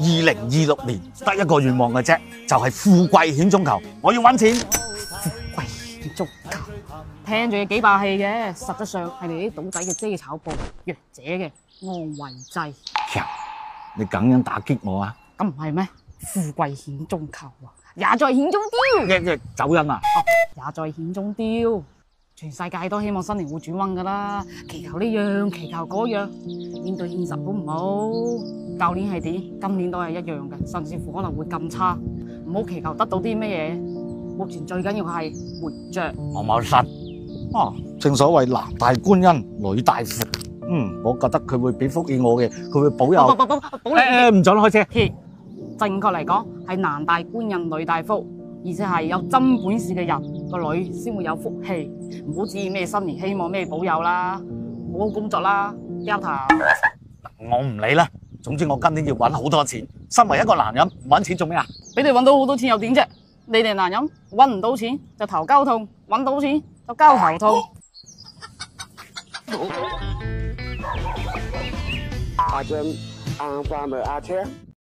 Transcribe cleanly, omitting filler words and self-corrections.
2026年得一個願望嘅啫，就係富貴險中求。我要揾錢，富貴險中求。聽住幾霸氣嘅，實質上係你啲賭仔嘅遮炒布，弱者嘅安慰劑。你咁樣打擊我啊？咁唔係咩？富貴險中求啊，也在險中雕。走人啊！也在險中雕。全世界都希望新年會轉彎噶啦，祈求呢樣，祈求嗰樣，面對現實好唔好？舊年係點，今年都係一樣嘅，甚至乎可能會更差。唔好祈求得到啲乜嘢，目前最緊要係活着。我冇信啊！正所謂男大觀音，女大福。我覺得佢會俾福氣我嘅，佢會保佑。保你唔准開車。正確嚟講係男大觀音，女大福，而且係有真本事嘅人個女先會有福氣。唔好指意咩新年希望咩保佑啦，好好工作啦，交頭。我唔理啦，總之我今年要搵好多錢。身為一個男人，唔搵錢做咩啊？俾你搵到好多錢又點啫？你哋男人搵唔到錢就頭膠痛，搵到錢就交頭痛。阿張阿爸咪阿車。